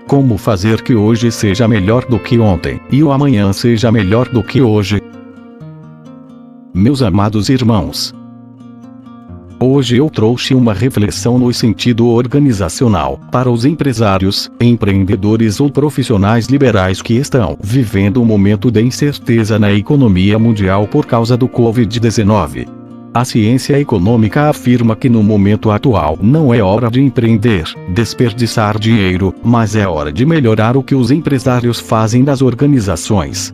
Como fazer que hoje seja melhor do que ontem, e o amanhã seja melhor do que hoje? Meus amados irmãos, hoje eu trouxe uma reflexão no sentido organizacional, para os empresários, empreendedores ou profissionais liberais que estão vivendo um momento de incerteza na economia mundial por causa do Covid-19. A ciência econômica afirma que no momento atual não é hora de empreender, desperdiçar dinheiro, mas é hora de melhorar o que os empresários fazem das organizações.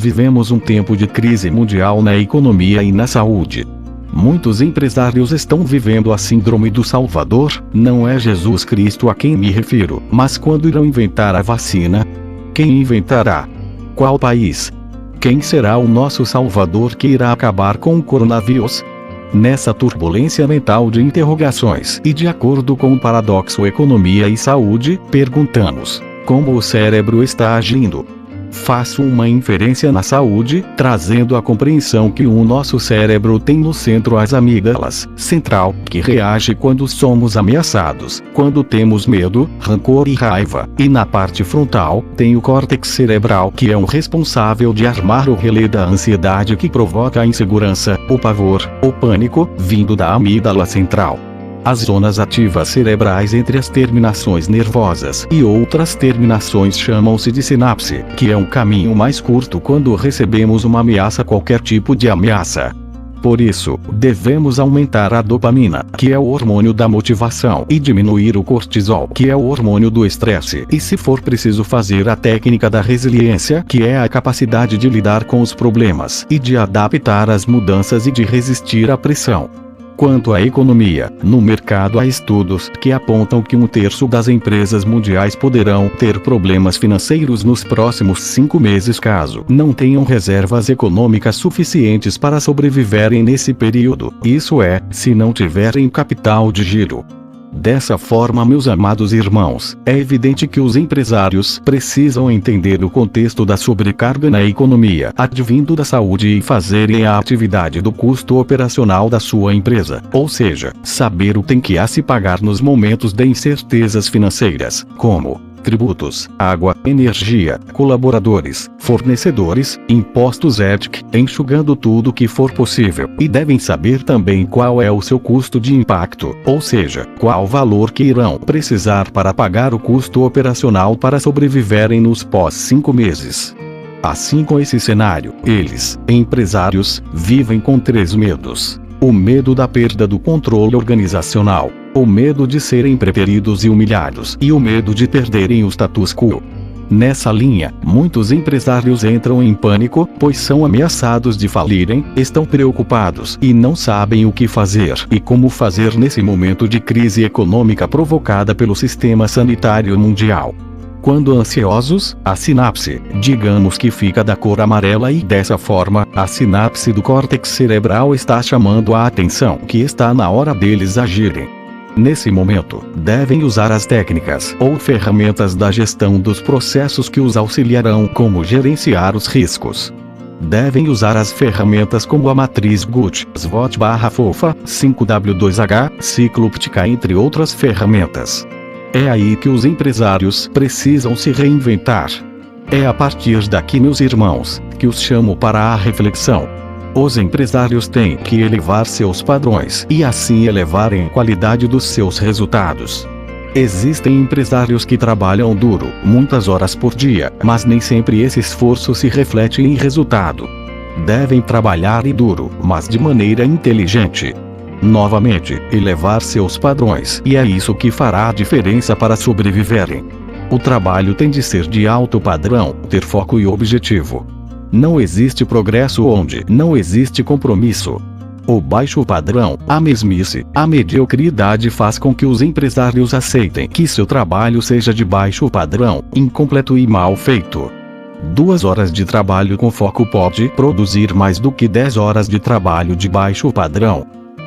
Vivemos um tempo de crise mundial na economia e na saúde. Muitos empresários estão vivendo a síndrome do Salvador. Não é Jesus Cristo a quem me refiro, mas quando irão inventar a vacina? Quem inventará? Qual país? Quem será o nosso Salvador que irá acabar com o coronavírus? Nessa turbulência mental de interrogações e de acordo com o paradoxo economia e saúde, perguntamos: como o cérebro está agindo? Faço uma inferência na saúde, trazendo a compreensão que o nosso cérebro tem no centro as amígdalas, central, que reage quando somos ameaçados, quando temos medo, rancor e raiva, e na parte frontal, tem o córtex cerebral que é o responsável de armar o relé da ansiedade que provoca a insegurança, o pavor, o pânico, vindo da amígdala central. As zonas ativas cerebrais entre as terminações nervosas e outras terminações chamam-se de sinapse, que é um caminho mais curto quando recebemos uma ameaça, qualquer tipo de ameaça. Por isso, devemos aumentar a dopamina, que é o hormônio da motivação, e diminuir o cortisol, que é o hormônio do estresse, e se for preciso fazer a técnica da resiliência, que é a capacidade de lidar com os problemas e de adaptar às mudanças e de resistir à pressão. Quanto à economia, no mercado há estudos que apontam que 1/3 das empresas mundiais poderão ter problemas financeiros nos próximos 5 meses caso não tenham reservas econômicas suficientes para sobreviverem nesse período, isso é, se não tiverem capital de giro. Dessa forma, meus amados irmãos, é evidente que os empresários precisam entender o contexto da sobrecarga na economia advindo da saúde e fazerem a atividade do custo operacional da sua empresa, ou seja, saber o que tem que a se pagar nos momentos de incertezas financeiras, como tributos, água, energia, colaboradores, fornecedores, impostos etc., enxugando tudo que for possível, e devem saber também qual é o seu custo de impacto, ou seja, qual valor que irão precisar para pagar o custo operacional para sobreviverem nos pós-5 meses. Assim, com esse cenário, eles, empresários, vivem com 3 medos. O medo da perda do controle organizacional, o medo de serem preteridos e humilhados e o medo de perderem o status quo. Nessa linha, muitos empresários entram em pânico, pois são ameaçados de falirem, estão preocupados e não sabem o que fazer e como fazer nesse momento de crise econômica provocada pelo sistema sanitário mundial. Quando ansiosos, a sinapse, digamos que fica da cor amarela e dessa forma, a sinapse do córtex cerebral está chamando a atenção que está na hora deles agirem. Nesse momento, devem usar as técnicas ou ferramentas da gestão dos processos que os auxiliarão como gerenciar os riscos. Devem usar as ferramentas como a matriz Gut, SWOT/FOFA, 5W2H, Cicloptica entre outras ferramentas. É aí que os empresários precisam se reinventar. É a partir daqui, meus irmãos, que os chamo para a reflexão. Os empresários têm que elevar seus padrões e assim elevarem a qualidade dos seus resultados. Existem empresários que trabalham duro, muitas horas por dia, mas nem sempre esse esforço se reflete em resultado. Devem trabalhar duro, mas de maneira inteligente. Novamente, elevar seus padrões, e é isso que fará a diferença para sobreviverem. O trabalho tem de ser de alto padrão, ter foco e objetivo. Não existe progresso onde não existe compromisso. O baixo padrão, a mesmice, a mediocridade faz com que os empresários aceitem que seu trabalho seja de baixo padrão, incompleto e mal feito. 2 horas de trabalho com foco pode produzir mais do que 10 horas de trabalho de baixo padrão.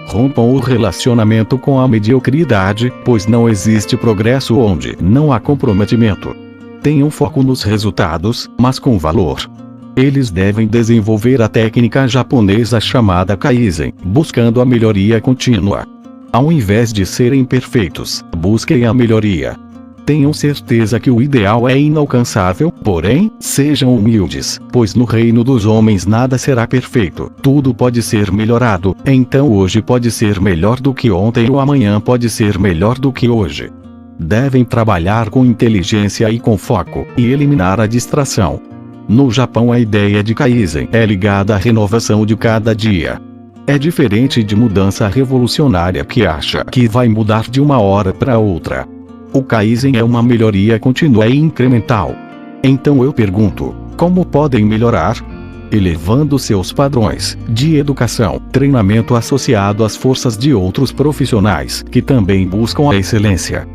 Rompam o relacionamento com a mediocridade, pois não existe progresso onde não há comprometimento. Tenham foco nos resultados, mas com valor. Eles devem desenvolver a técnica japonesa chamada Kaizen, buscando a melhoria contínua. Ao invés de serem perfeitos, busquem a melhoria. Tenham certeza que o ideal é inalcançável, porém, sejam humildes, pois no reino dos homens nada será perfeito, tudo pode ser melhorado, então hoje pode ser melhor do que ontem ou amanhã pode ser melhor do que hoje. Devem trabalhar com inteligência e com foco, e eliminar a distração. No Japão a ideia de Kaizen é ligada à renovação de cada dia. É diferente de mudança revolucionária que acha que vai mudar de uma hora para outra. O Kaizen é uma melhoria contínua e incremental. Então eu pergunto, como podem melhorar? Elevando seus padrões de educação, treinamento associado às forças de outros profissionais que também buscam a excelência.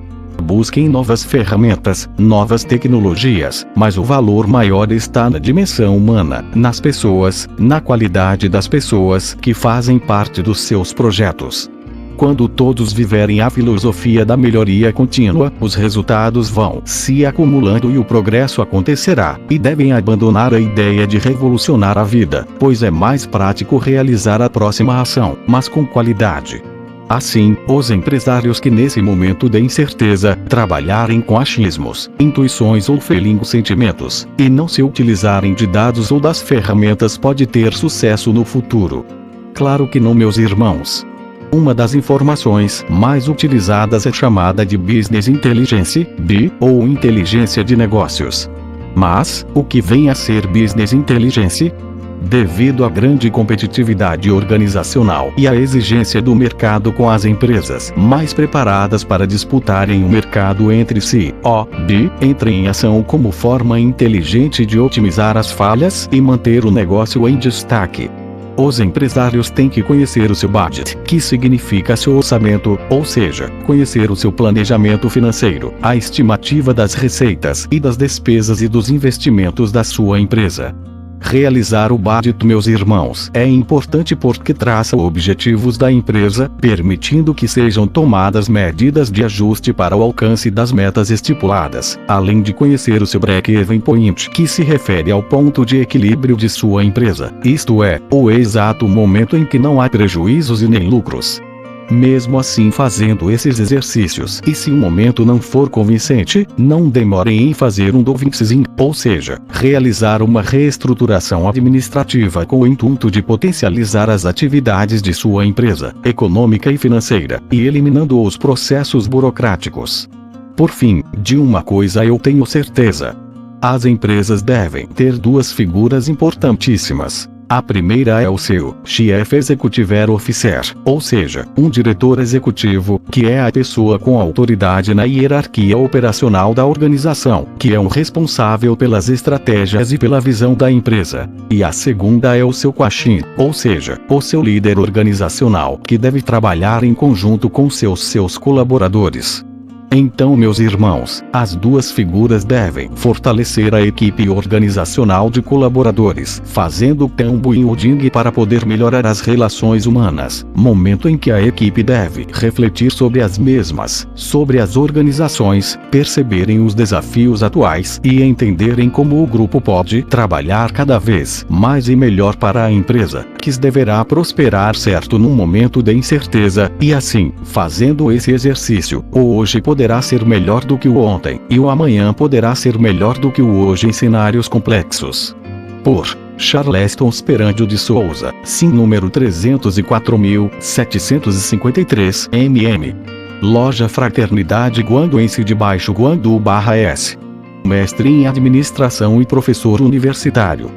Busquem novas ferramentas, novas tecnologias, mas o valor maior está na dimensão humana, nas pessoas, na qualidade das pessoas que fazem parte dos seus projetos. Quando todos viverem a filosofia da melhoria contínua, os resultados vão se acumulando e o progresso acontecerá, e devem abandonar a ideia de revolucionar a vida, pois é mais prático realizar a próxima ação, mas com qualidade. Assim, os empresários que nesse momento de incerteza, trabalharem com achismos, intuições ou felingos sentimentos, e não se utilizarem de dados ou das ferramentas pode ter sucesso no futuro. Claro que não, meus irmãos. Uma das informações mais utilizadas é chamada de Business Intelligence, BI, ou Inteligência de Negócios. Mas, o que vem a ser Business Intelligence? Devido à grande competitividade organizacional e à exigência do mercado com as empresas mais preparadas para disputarem o mercado entre si, o BI entra em ação como forma inteligente de otimizar as falhas e manter o negócio em destaque. Os empresários têm que conhecer o seu budget, que significa seu orçamento, ou seja, conhecer o seu planejamento financeiro, a estimativa das receitas e das despesas e dos investimentos da sua empresa. Realizar o budget, meus irmãos, é importante porque traça objetivos da empresa, permitindo que sejam tomadas medidas de ajuste para o alcance das metas estipuladas, além de conhecer o seu break-even point, que se refere ao ponto de equilíbrio de sua empresa, isto é, o exato momento em que não há prejuízos e nem lucros. Mesmo assim, fazendo esses exercícios, e se o momento não for convincente, não demorem em fazer um downsizing, ou seja, realizar uma reestruturação administrativa com o intuito de potencializar as atividades de sua empresa, econômica e financeira, e eliminando os processos burocráticos. Por fim, de uma coisa eu tenho certeza. As empresas devem ter duas figuras importantíssimas. A primeira é o seu Chief Executive Officer, ou seja, um diretor executivo, que é a pessoa com autoridade na hierarquia operacional da organização, que é o responsável pelas estratégias e pela visão da empresa. E a segunda é o seu Kwashin, ou seja, o seu líder organizacional, que deve trabalhar em conjunto com seus colaboradores. Então, meus irmãos, as duas figuras devem fortalecer a equipe organizacional de colaboradores, fazendo teambuilding para poder melhorar as relações humanas, momento em que a equipe deve refletir sobre as mesmas, sobre as organizações, perceberem os desafios atuais e entenderem como o grupo pode trabalhar cada vez mais e melhor para a empresa, que deverá prosperar certo num momento de incerteza, e assim, fazendo esse exercício, o hoje poderá ser melhor do que o ontem, e o amanhã poderá ser melhor do que o hoje em cenários complexos. Por Charleston Sperandio de Souza, SIM número 304.753 MM. Loja Fraternidade Guanduense de Baixo Guandu /S. Mestre em Administração e professor universitário.